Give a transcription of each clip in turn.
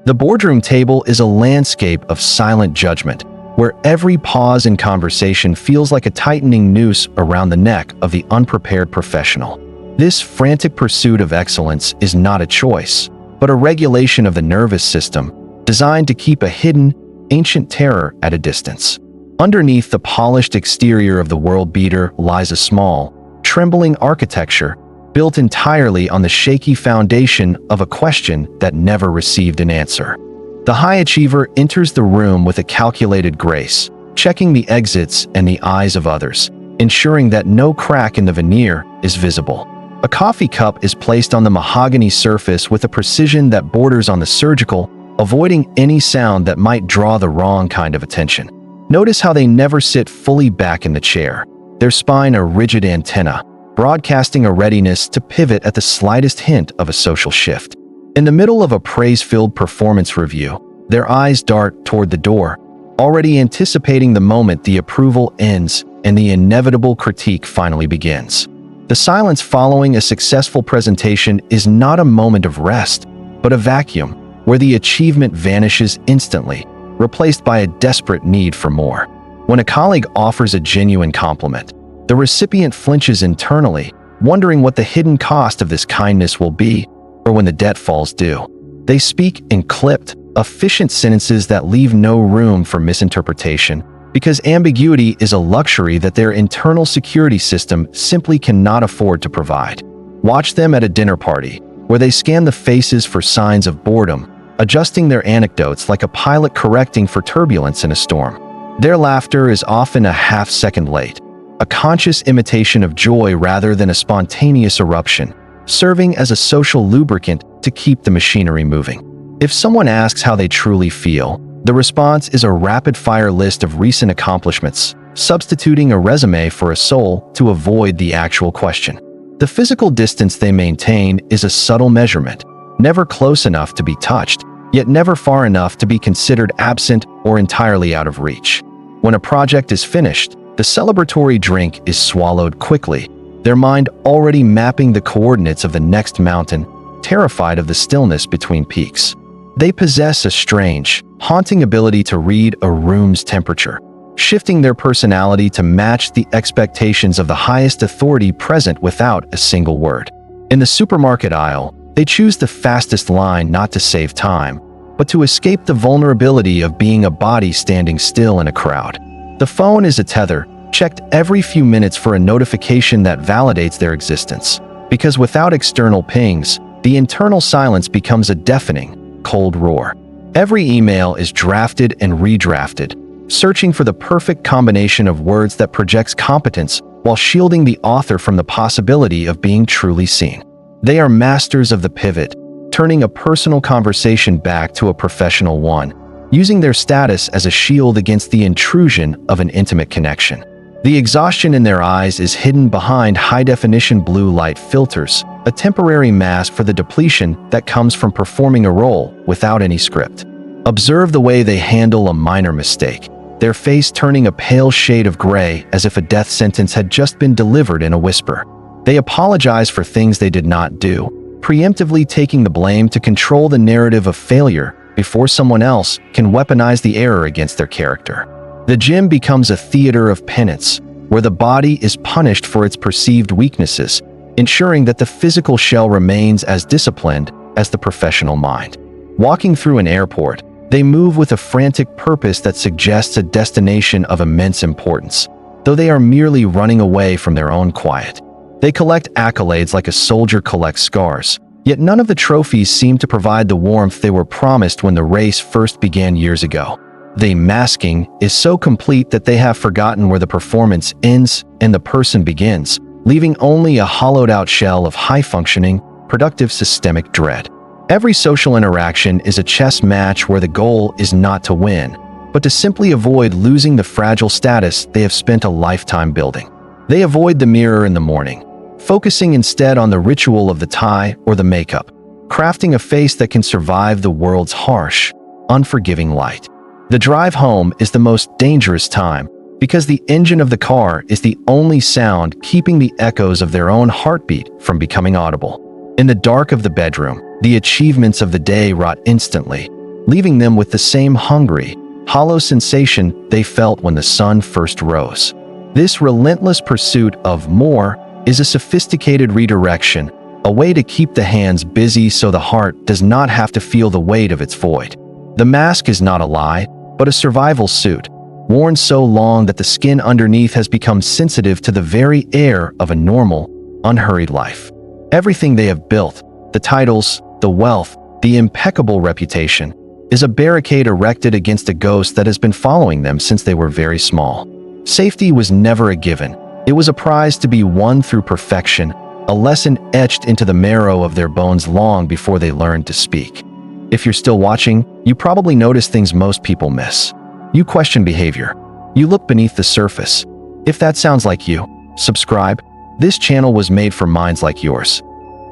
The boardroom table is a landscape of silent judgment, where every pause in conversation feels like a tightening noose around the neck of the unprepared professional. This frantic pursuit of excellence is not a choice, but a regulation of the nervous system designed to keep a hidden, ancient terror at a distance. Underneath the polished exterior of the world beater lies a small, trembling architecture built entirely on the shaky foundation of a question that never received an answer. The high achiever enters the room with a calculated grace, checking the exits and the eyes of others, ensuring that no crack in the veneer is visible. A coffee cup is placed on the mahogany surface with a precision that borders on the surgical, avoiding any sound that might draw the wrong kind of attention. Notice how they never sit fully back in the chair, their spine a rigid antenna, broadcasting a readiness to pivot at the slightest hint of a social shift. In the middle of a praise-filled performance review, their eyes dart toward the door, already anticipating the moment the approval ends and the inevitable critique finally begins. The silence following a successful presentation is not a moment of rest, but a vacuum where the achievement vanishes instantly, replaced by a desperate need for more. When a colleague offers a genuine compliment, the recipient flinches internally, wondering what the hidden cost of this kindness will be, or when the debt falls due. They speak in clipped, efficient sentences that leave no room for misinterpretation, because ambiguity is a luxury that their internal security system simply cannot afford to provide. Watch them at a dinner party, where they scan the faces for signs of boredom, adjusting their anecdotes like a pilot correcting for turbulence in a storm. Their laughter is often a half-second late, a conscious imitation of joy rather than a spontaneous eruption, serving as a social lubricant to keep the machinery moving. If someone asks how they truly feel, the response is a rapid-fire list of recent accomplishments, substituting a resume for a soul to avoid the actual question. The physical distance they maintain is a subtle measurement, never close enough to be touched, yet never far enough to be considered absent or entirely out of reach. When a project is finished, the celebratory drink is swallowed quickly, their mind already mapping the coordinates of the next mountain, terrified of the stillness between peaks. They possess a strange, haunting ability to read a room's temperature, shifting their personality to match the expectations of the highest authority present without a single word. In the supermarket aisle, they choose the fastest line not to save time, but to escape the vulnerability of being a body standing still in a crowd. The phone is a tether, checked every few minutes for a notification that validates their existence, because without external pings, the internal silence becomes a deafening, cold roar. Every email is drafted and redrafted, searching for the perfect combination of words that projects competence while shielding the author from the possibility of being truly seen. They are masters of the pivot, turning a personal conversation back to a professional one, using their status as a shield against the intrusion of an intimate connection. The exhaustion in their eyes is hidden behind high-definition blue light filters, a temporary mask for the depletion that comes from performing a role without any script. Observe the way they handle a minor mistake, their face turning a pale shade of gray as if a death sentence had just been delivered in a whisper. They apologize for things they did not do, preemptively taking the blame to control the narrative of failure before someone else can weaponize the error against their character. The gym becomes a theater of penance, where the body is punished for its perceived weaknesses, ensuring that the physical shell remains as disciplined as the professional mind. Walking through an airport, they move with a frantic purpose that suggests a destination of immense importance, though they are merely running away from their own quiet. They collect accolades like a soldier collects scars, yet none of the trophies seem to provide the warmth they were promised when the race first began years ago. The masking is so complete that they have forgotten where the performance ends and the person begins, leaving only a hollowed-out shell of high-functioning, productive systemic dread. Every social interaction is a chess match where the goal is not to win, but to simply avoid losing the fragile status they have spent a lifetime building. They avoid the mirror in the morning, focusing instead on the ritual of the tie or the makeup, crafting a face that can survive the world's harsh, unforgiving light. The drive home is the most dangerous time because the engine of the car is the only sound keeping the echoes of their own heartbeat from becoming audible. In the dark of the bedroom, the achievements of the day rot instantly, leaving them with the same hungry, hollow sensation they felt when the sun first rose. This relentless pursuit of more is a sophisticated redirection, a way to keep the hands busy so the heart does not have to feel the weight of its void. The mask is not a lie, but a survival suit, worn so long that the skin underneath has become sensitive to the very air of a normal, unhurried life. Everything they have built, the titles, the wealth, the impeccable reputation, is a barricade erected against a ghost that has been following them since they were very small. Safety was never a given. It was a prize to be won through perfection, a lesson etched into the marrow of their bones long before they learned to speak. If you're still watching, you probably notice things most people miss. You question behavior. You look beneath the surface. If that sounds like you, subscribe. This channel was made for minds like yours.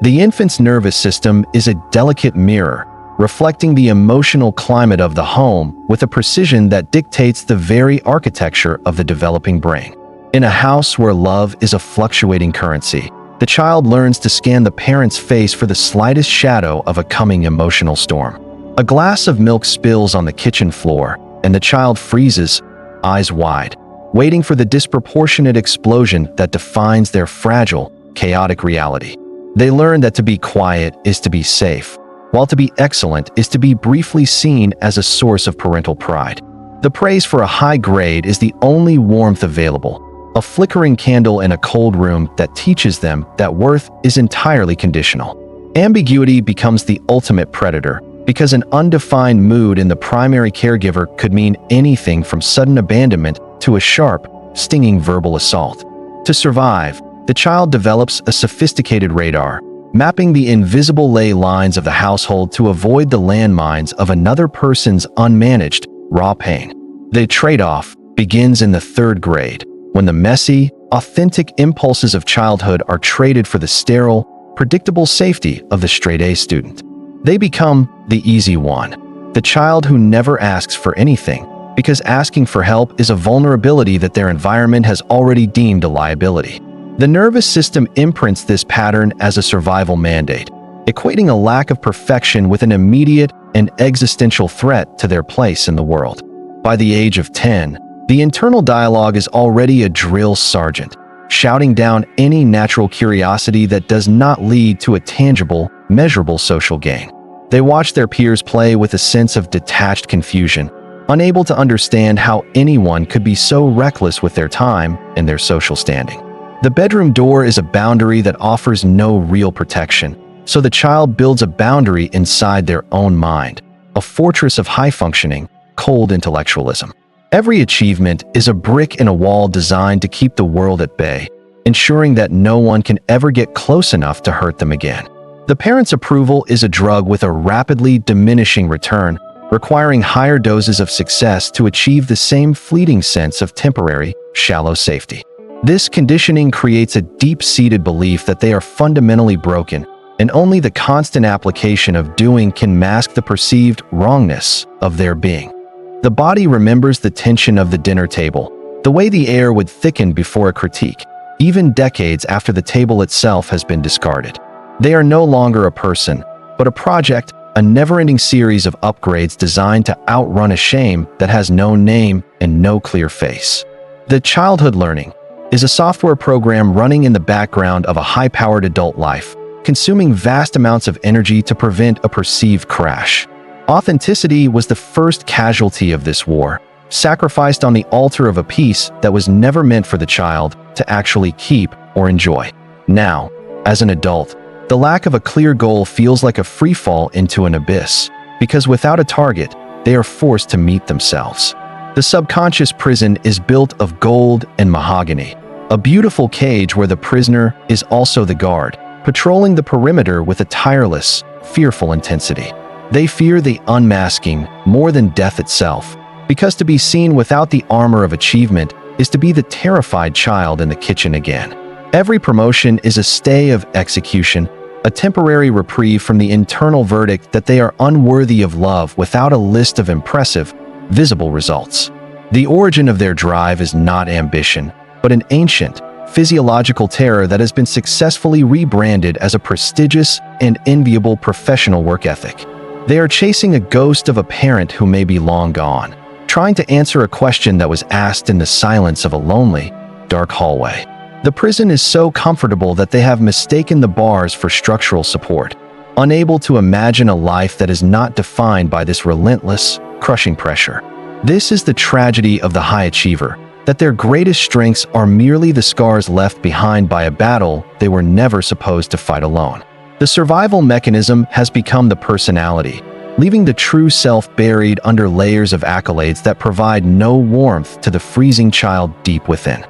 The infant's nervous system is a delicate mirror, reflecting the emotional climate of the home with a precision that dictates the very architecture of the developing brain. In a house where love is a fluctuating currency, the child learns to scan the parent's face for the slightest shadow of a coming emotional storm. A glass of milk spills on the kitchen floor, and the child freezes, eyes wide, waiting for the disproportionate explosion that defines their fragile, chaotic reality. They learn that to be quiet is to be safe, while to be excellent is to be briefly seen as a source of parental pride. The praise for a high grade is the only warmth available, a flickering candle in a cold room that teaches them that worth is entirely conditional. Ambiguity becomes the ultimate predator, because an undefined mood in the primary caregiver could mean anything from sudden abandonment to a sharp, stinging verbal assault. To survive, the child develops a sophisticated radar, mapping the invisible ley lines of the household to avoid the landmines of another person's unmanaged, raw pain. The trade-off begins in the 3rd grade, when the messy, authentic impulses of childhood are traded for the sterile, predictable safety of the straight-A student. They become the easy one, the child who never asks for anything, because asking for help is a vulnerability that their environment has already deemed a liability. The nervous system imprints this pattern as a survival mandate, equating a lack of perfection with an immediate and existential threat to their place in the world. By the age of 10, the internal dialogue is already a drill sergeant, shouting down any natural curiosity that does not lead to a tangible, measurable social gain. They watch their peers play with a sense of detached confusion, unable to understand how anyone could be so reckless with their time and their social standing. The bedroom door is a boundary that offers no real protection, so the child builds a boundary inside their own mind, a fortress of high-functioning, cold intellectualism. Every achievement is a brick in a wall designed to keep the world at bay, ensuring that no one can ever get close enough to hurt them again. The parent's approval is a drug with a rapidly diminishing return, requiring higher doses of success to achieve the same fleeting sense of temporary, shallow safety. This conditioning creates a deep-seated belief that they are fundamentally broken, and only the constant application of doing can mask the perceived wrongness of their being. The body remembers the tension of the dinner table, the way the air would thicken before a critique, even decades after the table itself has been discarded. They are no longer a person, but a project, a never-ending series of upgrades designed to outrun a shame that has no name and no clear face. The childhood learning is a software program running in the background of a high-powered adult life, consuming vast amounts of energy to prevent a perceived crash. Authenticity was the first casualty of this war, sacrificed on the altar of a peace that was never meant for the child to actually keep or enjoy. Now, as an adult, the lack of a clear goal feels like a free fall into an abyss, because without a target, they are forced to meet themselves. The subconscious prison is built of gold and mahogany, a beautiful cage where the prisoner is also the guard, patrolling the perimeter with a tireless, fearful intensity. They fear the unmasking more than death itself, because to be seen without the armor of achievement is to be the terrified child in the kitchen again. Every promotion is a stay of execution, a temporary reprieve from the internal verdict that they are unworthy of love without a list of impressive, visible results. The origin of their drive is not ambition, but an ancient, physiological terror that has been successfully rebranded as a prestigious and enviable professional work ethic. They are chasing a ghost of a parent who may be long gone, trying to answer a question that was asked in the silence of a lonely, dark hallway. The prison is so comfortable that they have mistaken the bars for structural support, unable to imagine a life that is not defined by this relentless, crushing pressure. This is the tragedy of the high achiever, that their greatest strengths are merely the scars left behind by a battle they were never supposed to fight alone. The survival mechanism has become the personality, leaving the true self buried under layers of accolades that provide no warmth to the freezing child deep within.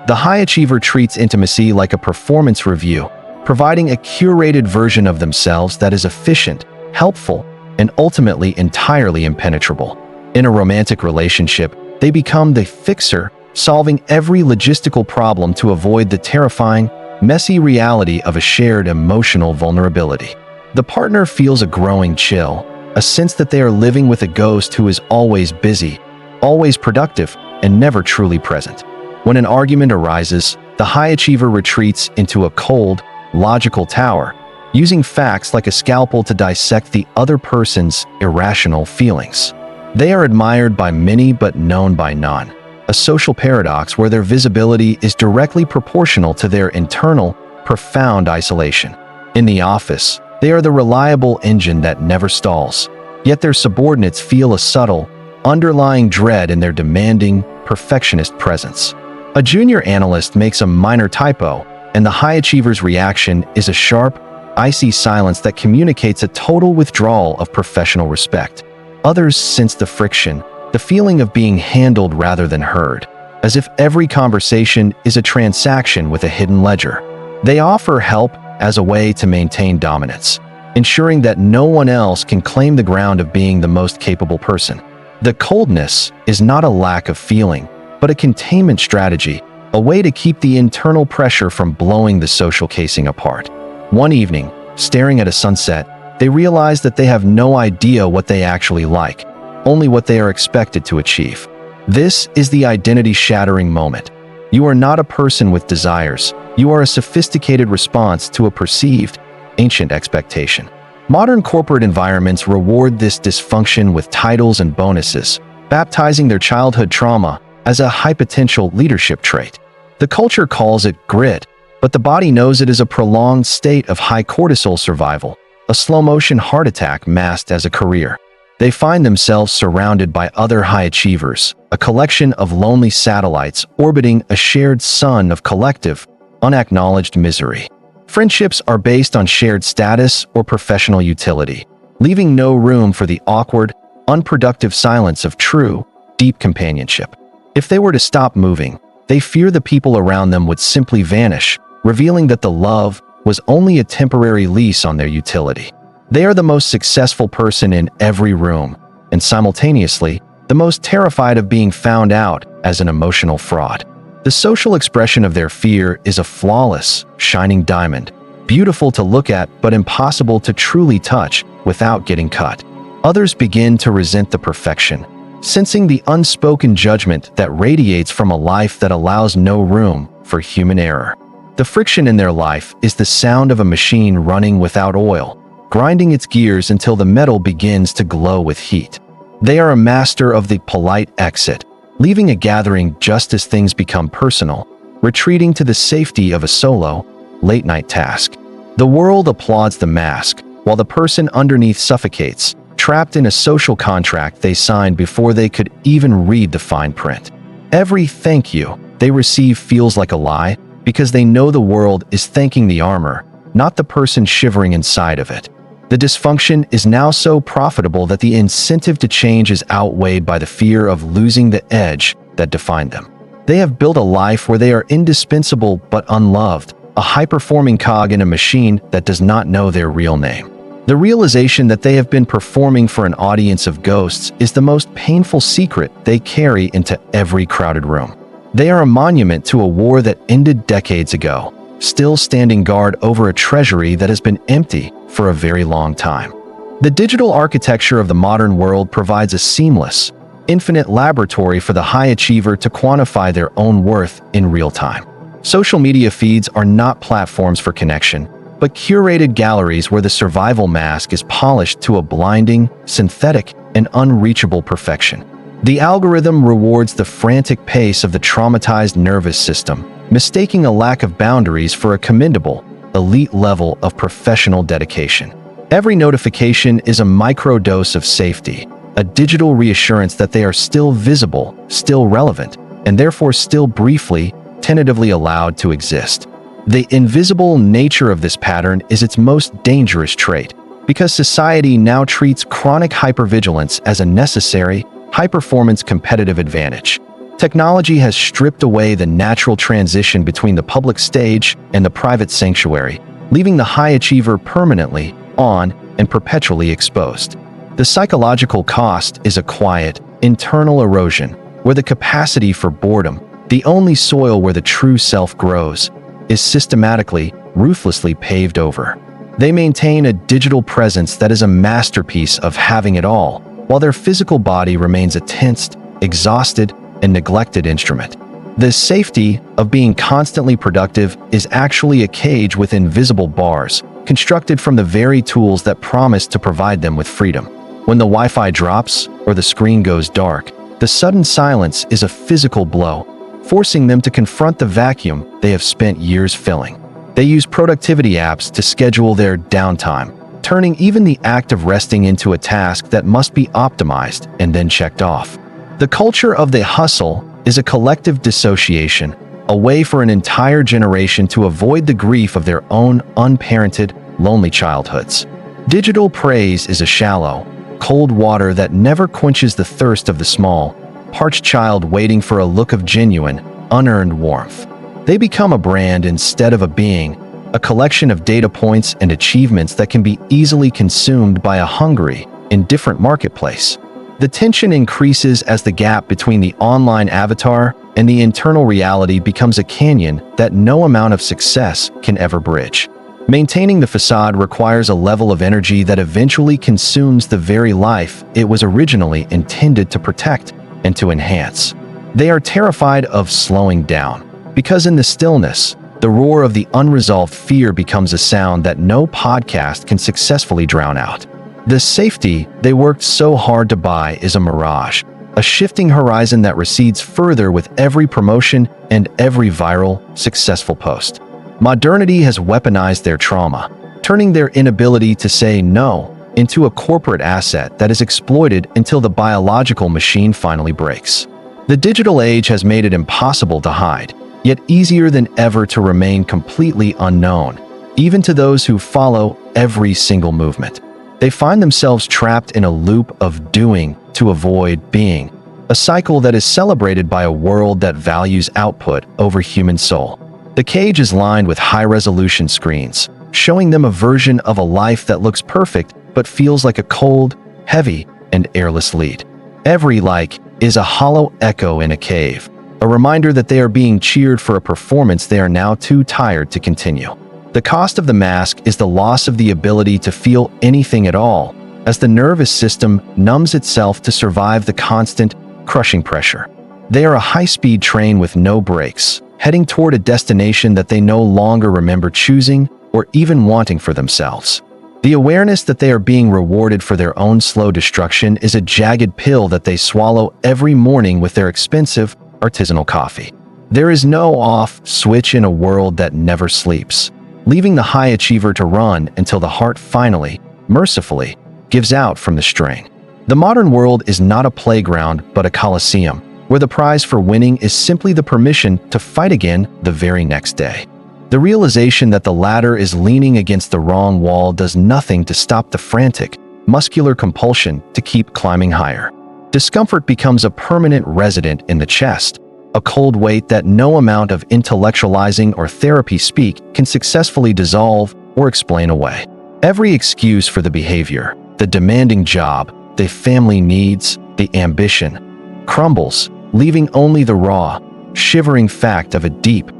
The high achiever treats intimacy like a performance review, providing a curated version of themselves that is efficient, helpful, and ultimately entirely impenetrable. In a romantic relationship, they become the fixer, solving every logistical problem to avoid the terrifying, messy reality of a shared emotional vulnerability. The partner feels a growing chill, a sense that they are living with a ghost who is always busy, always productive, and never truly present. When an argument arises, the high achiever retreats into a cold, logical tower, using facts like a scalpel to dissect the other person's irrational feelings. They are admired by many but known by none, a social paradox where their visibility is directly proportional to their internal, profound isolation. In the office, they are the reliable engine that never stalls, yet their subordinates feel a subtle, underlying dread in their demanding, perfectionist presence. A junior analyst makes a minor typo, and the high achiever's reaction is a sharp, icy silence that communicates a total withdrawal of professional respect. Others sense the friction, the feeling of being handled rather than heard, as if every conversation is a transaction with a hidden ledger. They offer help as a way to maintain dominance, ensuring that no one else can claim the ground of being the most capable person. The coldness is not a lack of feeling, but a containment strategy, a way to keep the internal pressure from blowing the social casing apart. One evening, staring at a sunset, they realize that they have no idea what they actually like, only what they are expected to achieve. This is the identity-shattering moment. You are not a person with desires, you are a sophisticated response to a perceived, ancient expectation. Modern corporate environments reward this dysfunction with titles and bonuses, baptizing their childhood trauma as a high potential leadership trait. The culture calls it grit, but the body knows it is a prolonged state of high cortisol survival, a slow-motion heart attack masked as a career. They find themselves surrounded by other high achievers, a collection of lonely satellites orbiting a shared sun of collective, unacknowledged misery. Friendships are based on shared status or professional utility, leaving no room for the awkward, unproductive silence of true, deep companionship. If they were to stop moving, they fear the people around them would simply vanish, revealing that the love was only a temporary lease on their utility. They are the most successful person in every room, and simultaneously, the most terrified of being found out as an emotional fraud. The social expression of their fear is a flawless, shining diamond, beautiful to look at but impossible to truly touch without getting cut. Others begin to resent the perfection, sensing the unspoken judgment that radiates from a life that allows no room for human error. The friction in their life is the sound of a machine running without oil, grinding its gears until the metal begins to glow with heat. They are a master of the polite exit, leaving a gathering just as things become personal, retreating to the safety of a solo, late-night task. The world applauds the mask, while the person underneath suffocates, trapped in a social contract they signed before they could even read the fine print. Every thank you they receive feels like a lie, because they know the world is thanking the armor, not the person shivering inside of it. The dysfunction is now so profitable that the incentive to change is outweighed by the fear of losing the edge that defined them. They have built a life where they are indispensable but unloved, a high-performing cog in a machine that does not know their real name. The realization that they have been performing for an audience of ghosts is the most painful secret they carry into every crowded room. They are a monument to a war that ended decades ago, still standing guard over a treasury that has been empty for a very long time. The digital architecture of the modern world provides a seamless, infinite laboratory for the high achiever to quantify their own worth in real time. Social media feeds are not platforms for connection, but curated galleries where the survival mask is polished to a blinding, synthetic, and unreachable perfection. The algorithm rewards the frantic pace of the traumatized nervous system, mistaking a lack of boundaries for a commendable, elite level of professional dedication. Every notification is a microdose of safety, a digital reassurance that they are still visible, still relevant, and therefore still briefly, tentatively allowed to exist. The invisible nature of this pattern is its most dangerous trait, because society now treats chronic hypervigilance as a necessary, high-performance competitive advantage. Technology has stripped away the natural transition between the public stage and the private sanctuary, leaving the high achiever permanently on and perpetually exposed. The psychological cost is a quiet, internal erosion, where the capacity for boredom, the only soil where the true self grows, is systematically, ruthlessly paved over. They maintain a digital presence that is a masterpiece of having it all, while their physical body remains a tensed, exhausted, and neglected instrument. The safety of being constantly productive is actually a cage with invisible bars, constructed from the very tools that promise to provide them with freedom. When the Wi-Fi drops or the screen goes dark, the sudden silence is a physical blow, forcing them to confront the vacuum they have spent years filling. They use productivity apps to schedule their downtime, turning even the act of resting into a task that must be optimized and then checked off. The culture of the hustle is a collective dissociation, a way for an entire generation to avoid the grief of their own unparented, lonely childhoods. Digital praise is a shallow, cold water that never quenches the thirst of the small, parched child waiting for a look of genuine, unearned warmth. They become a brand instead of a being, a collection of data points and achievements that can be easily consumed by a hungry, indifferent marketplace. The tension increases as the gap between the online avatar and the internal reality becomes a canyon that no amount of success can ever bridge. Maintaining the facade requires a level of energy that eventually consumes the very life it was originally intended to protect and to enhance. They are terrified of slowing down, because in the stillness, the roar of the unresolved fear becomes a sound that no podcast can successfully drown out. The safety they worked so hard to buy is a mirage, a shifting horizon that recedes further with every promotion and every viral, successful post. Modernity has weaponized their trauma, turning their inability to say no into a corporate asset that is exploited until the biological machine finally breaks. The digital age has made it impossible to hide, yet easier than ever to remain completely unknown, even to those who follow every single movement. They find themselves trapped in a loop of doing to avoid being, a cycle that is celebrated by a world that values output over human soul. The cage is lined with high-resolution screens, showing them a version of a life that looks perfect but feels like a cold, heavy, and airless lead. Every like is a hollow echo in a cave, a reminder that they are being cheered for a performance they are now too tired to continue. The cost of the mask is the loss of the ability to feel anything at all, as the nervous system numbs itself to survive the constant, crushing pressure. They are a high-speed train with no brakes, heading toward a destination that they no longer remember choosing or even wanting for themselves. The awareness that they are being rewarded for their own slow destruction is a jagged pill that they swallow every morning with their expensive, artisanal coffee. There is no off switch in a world that never sleeps, leaving the high achiever to run until the heart finally, mercifully, gives out from the strain. The modern world is not a playground but a coliseum, where the prize for winning is simply the permission to fight again the very next day. The realization that the ladder is leaning against the wrong wall does nothing to stop the frantic, muscular compulsion to keep climbing higher. Discomfort becomes a permanent resident in the chest, a cold weight that no amount of intellectualizing or therapy speak can successfully dissolve or explain away. Every excuse for the behavior, the demanding job, the family needs, the ambition, crumbles, leaving only the raw, shivering fact of a deep,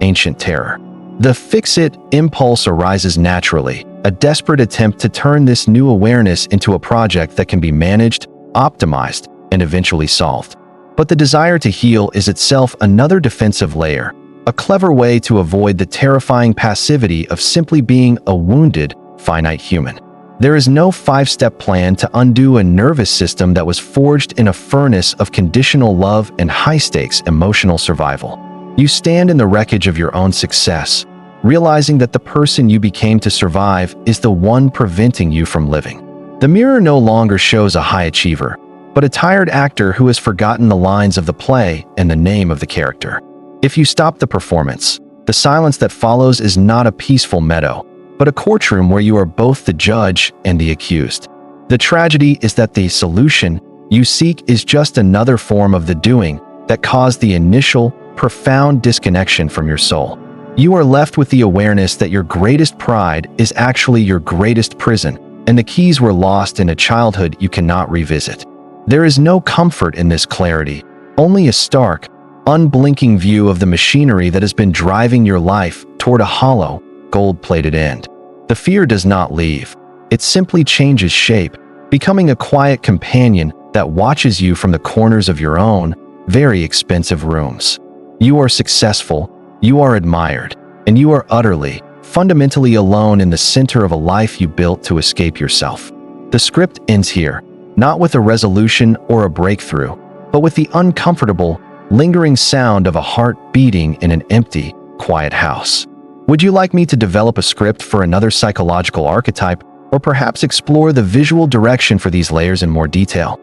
ancient terror. The fix-it impulse arises naturally, a desperate attempt to turn this new awareness into a project that can be managed, optimized, and eventually solved. But the desire to heal is itself another defensive layer, a clever way to avoid the terrifying passivity of simply being a wounded, finite human. There is no five-step plan to undo a nervous system that was forged in a furnace of conditional love and high-stakes emotional survival. You stand in the wreckage of your own success, realizing that the person you became to survive is the one preventing you from living. The mirror no longer shows a high achiever, but a tired actor who has forgotten the lines of the play and the name of the character. If you stop the performance, the silence that follows is not a peaceful meadow, but a courtroom where you are both the judge and the accused. The tragedy is that the solution you seek is just another form of the doing that caused the initial, profound disconnection from your soul. You are left with the awareness that your greatest pride is actually your greatest prison, and the keys were lost in a childhood you cannot revisit. There is no comfort in this clarity, only a stark, unblinking view of the machinery that has been driving your life toward a hollow, gold-plated end. The fear does not leave. It simply changes shape, becoming a quiet companion that watches you from the corners of your own, very expensive rooms. You are successful, you are admired, and you are utterly, fundamentally alone in the center of a life you built to escape yourself. The script ends here, not with a resolution or a breakthrough, but with the uncomfortable, lingering sound of a heart beating in an empty, quiet house. Would you like me to develop a script for another psychological archetype, or perhaps explore the visual direction for these layers in more detail?